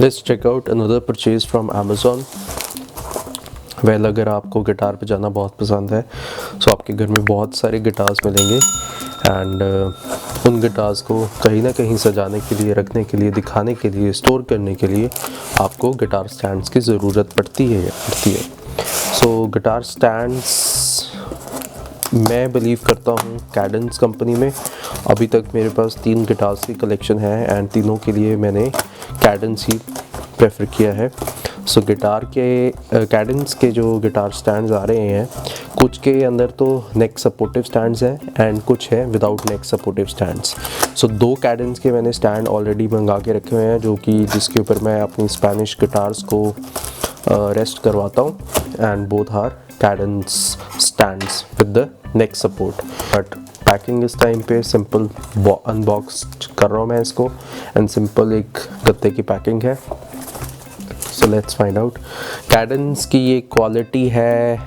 Let's check out another purchase from Amazon. Well अगर आपको guitar बजाना बहुत पसंद है तो आपके घर में बहुत सारे गिटार्स मिलेंगे एंड उन गिटार्स को कहीं ना कहीं सजाने के लिए, रखने के लिए, दिखाने के लिए, स्टोर करने के लिए आपको गिटार स्टैंड्स की ज़रूरत पड़ती है। सो गिटार स्टैंड्स मैं बिलीव करता हूँ कैडेंस कंपनी में। अभी तक मेरे पास 3 गिटार्स की कलेक्शन है एंड तीनों के लिए मैंने कैडेंस ही प्रेफर किया है। सो गिटार के कैडेंस के जो गिटार स्टैंड्स आ रहे हैं, कुछ के अंदर तो नेक सपोर्टिव स्टैंड्स हैं एंड कुछ है विदाउट नेक सपोर्टिव स्टैंड्स। सो 2 कैडेंस के मैंने स्टैंड ऑलरेडी मंगा के रखे हुए हैं, जो कि जिसके ऊपर मैं अपनी स्पेनिश गिटार्स को रेस्ट करवाता हूँ and both are cadence stands with the neck support. But packing इस टाइम पे सिंपल अनबॉक्स कर रहा हूँ मैं इसको एंड सिंपल एक गत्ते की पैकिंग है। So let's find out. Cadence की ये क्वालिटी है,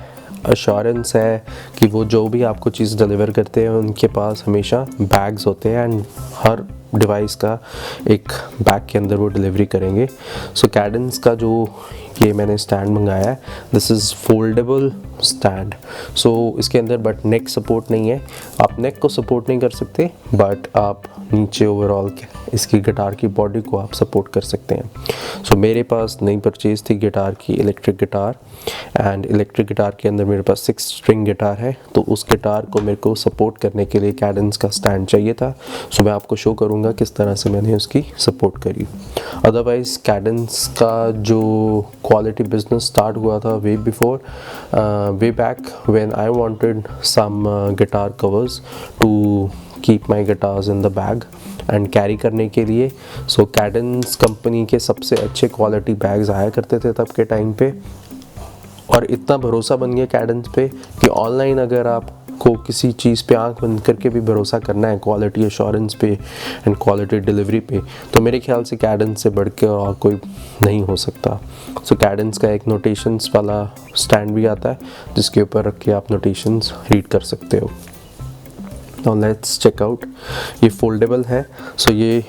अश्योरेंस है कि वो जो भी आपको चीज़ डिलीवर करते हैं उनके पास हमेशा बैग्स होते हैं एंड हर डिवाइस का एक बैग के अंदर वो डिलीवरी करेंगे। सो कैडेंस का जो ये मैंने स्टैंड मंगाया है, दिस इज़ फोल्डेबल स्टैंड। सो इसके अंदर बट नेक सपोर्ट नहीं है, आप नेक को सपोर्ट नहीं कर सकते बट आप नीचे ओवरऑल इसकी गिटार की बॉडी को आप सपोर्ट कर सकते हैं। सो मेरे पास नई परचेज़ थी गिटार की, electric guitar, and electric guitar के अंदर मेरे पास 6 स्ट्रिंग गिटार है, तो उस गिटार को मेरे को सपोर्ट करने के लिए कैडेंस का स्टैंड चाहिए था। सो मैं आपको शो करूँगा किस तरह से मैंने उसकी सपोर्ट करी। अदरवाइज़ कैडेंस का जो क्वालिटी बिजनेस स्टार्ट हुआ था way back when I wanted some guitar covers to keep my guitars in the bag and carry करने के लिए। सो कैडेंस कंपनी के सबसे अच्छे क्वालिटी बैग्स आया करते थे तब के टाइम पे, और इतना भरोसा बन गया कैडेंस पे कि ऑनलाइन अगर आपको किसी चीज़ पे आंख बंद करके भी भरोसा करना है क्वालिटी एश्योरेंस पे एंड क्वालिटी डिलीवरी पे, तो मेरे ख्याल से कैडेंस से बढ़ के और कोई नहीं हो सकता। सो कैडेंस का एक नोटेशंस वाला स्टैंड भी आता है जिसके ऊपर रख के आप नोटेशंस रीड कर सकते हो। Now let's check out. ये फोल्डेबल है, सो ये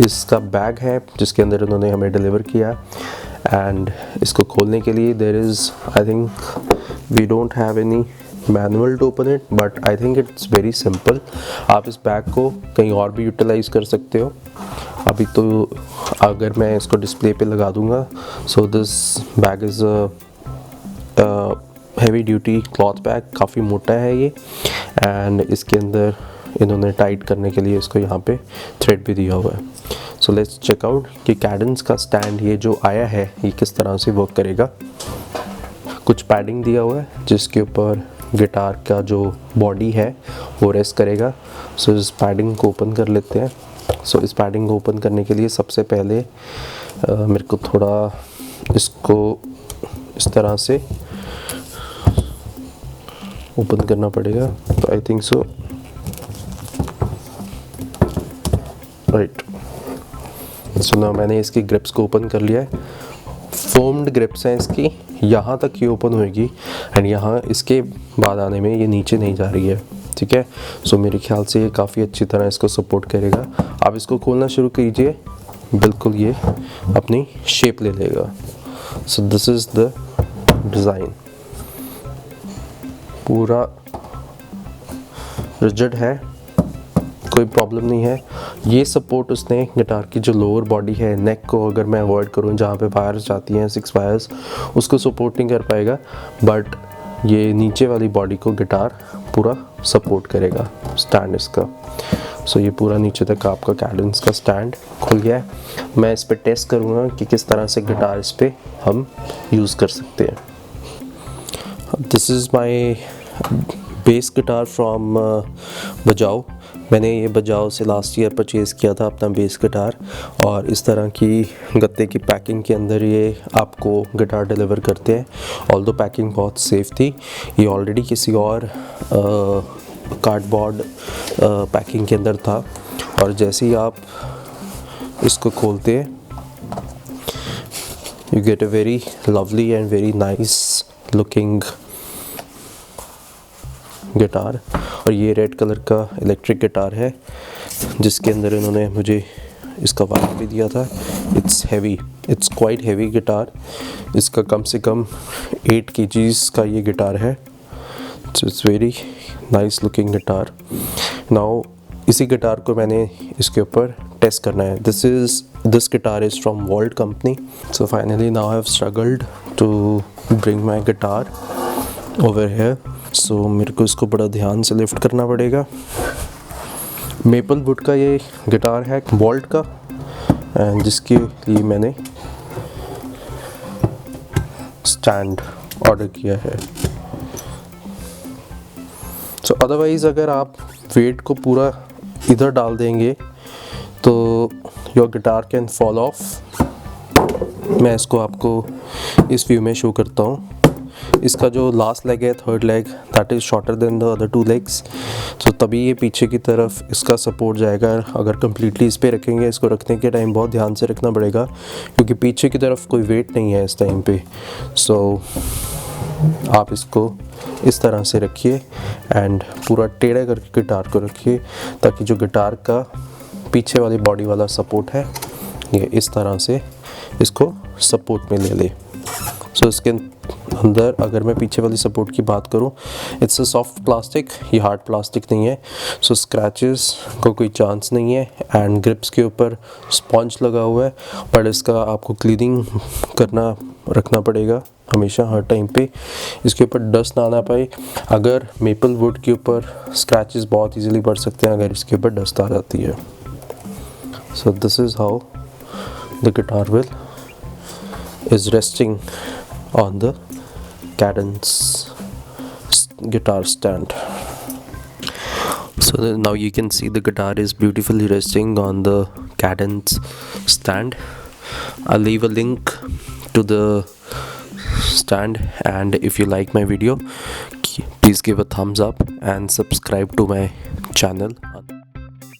इसका बैग है जिसके अंदर उन्होंने हमें डिलीवर किया एंड इसको खोलने के लिए there is, I think we don't have any manual to open it, but I think it's very simple. आप इस बैग को कहीं और भी यूटिलाइज़ कर सकते हो। अभी तो अगर मैं इसको डिस्प्ले पे लगा दूंगा, so this bag is heavy duty cloth bag, काफ़ी मोटा है ये, एंड इसके अंदर इन्होंने टाइट करने के लिए इसको यहाँ पे थ्रेड भी दिया हुआ है। सो लेट्स चेक आउट कि कैडेंस का स्टैंड ये जो आया है ये किस तरह से वर्क करेगा। कुछ पैडिंग दिया हुआ है जिसके ऊपर गिटार का जो बॉडी है वो रेस्ट करेगा। सो इस पैडिंग को ओपन कर लेते हैं। सो इस पैडिंग को ओपन करने के लिए सबसे पहले मेरे को थोड़ा इसको इस तरह से ओपन करना पड़ेगा, तो आई थिंक सो राइट। सो ना मैंने इसकी ग्रिप्स को ओपन कर लिया है। फोम्ड ग्रिप्स हैं इसकी, यहाँ तक ये ओपन होएगी एंड यहाँ इसके बाद आने में ये नीचे नहीं जा रही है, ठीक है। सो मेरे ख्याल से ये काफ़ी अच्छी तरह इसको सपोर्ट करेगा। आप इसको खोलना शुरू कीजिए, बिल्कुल ये अपनी शेप ले लेगा। So this is the design, पूरा रिजिड है, कोई प्रॉब्लम नहीं है। ये सपोर्ट उसने गिटार की जो लोअर बॉडी है, नेक को अगर मैं अवॉइड करूँ जहाँ पे वायर्स जाती हैं 6 वायर्स, उसको सपोर्ट नहीं कर पाएगा, बट ये नीचे वाली बॉडी को गिटार पूरा सपोर्ट करेगा स्टैंड इसका। सो ये पूरा नीचे तक आपका कैडेंस का स्टैंड खुल गया है। मैं इस पर टेस्ट करूँगा कि किस तरह से गिटार इस पर हम यूज़ कर सकते हैं। This is my bass guitar from बजाओ। मैंने ये बजाओ से लास्ट ईयर परचेज़ किया था अपना बेस गिटार, और इस तरह की गत्ते की पैकिंग के अंदर ये आपको गिटार डिलीवर करते हैं। ऑल्दो पैकिंग बहुत सेफ़ थी, ये ऑलरेडी किसी और कार्डबोर्ड पैकिंग के अंदर था, और जैसे ही आप इसको खोलते हैं you get a very lovely and very nice looking guitar. और ये रेड कलर का इलेक्ट्रिक गिटार है जिसके अंदर इन्होंने मुझे इसका वायर भी दिया था it's heavy, it's quite heavy guitar. इसका कम से कम 8 kgs का ये गिटार है। So it's very nice looking guitar. Now इसी गिटार को मैंने इसके ऊपर टेस्ट करना है। This guitar is from Vault company. So finally now I have struggled to bring my guitar over here. So मेरे को इसको बड़ा ध्यान से लिफ्ट करना पड़ेगा। मेपल वुड का ये गिटार है वॉल्ट का, एंड जिसके लिए मैंने स्टैंड ऑर्डर किया है। सो अदरवाइज़ अगर आप वेट को पूरा इधर डाल देंगे तो your guitar can fall of. मैं इसको आपको इस व्यू में शो करता हूँ। इसका जो लास्ट लेग है, third leg, that is shorter than the other 2 legs। सो तभी ये पीछे की तरफ इसका सपोर्ट जाएगा। अगर कम्प्लीटली इस पे रखेंगे, इसको रखने के टाइम बहुत ध्यान से रखना पड़ेगा क्योंकि पीछे की तरफ कोई वेट नहीं है इस टाइम पे। सो आप इसको इस तरह से रखिए एंड पूरा टेढ़ा करके गिटार को रखिए ताकि जो गिटार का पीछे वाली बॉडी वाला सपोर्ट है ये इस तरह से इसको सपोर्ट में ले ले। सो इसके अंदर अगर मैं पीछे वाली सपोर्ट की बात करूं, इट्स अ सॉफ्ट प्लास्टिक, ये हार्ड प्लास्टिक नहीं है। सो स्क्रैचेस को कोई चांस नहीं है एंड ग्रिप्स के ऊपर स्पॉन्ज लगा हुआ है, बट इसका आपको क्लीनिंग करना रखना पड़ेगा हमेशा हर टाइम पे, इसके ऊपर डस्ट ना आना पाए। अगर मेपल वुड के ऊपर स्क्रैचेस बहुत इजीली पड़ सकते हैं अगर इसके ऊपर डस्ट आ जाती है। So this is how the guitar will is resting on the Cadence guitar stand. So now you can see the guitar is beautifully resting on the Cadence stand. I'll leave a link to the stand, and if you like my video please give a thumbs up and subscribe to my channel.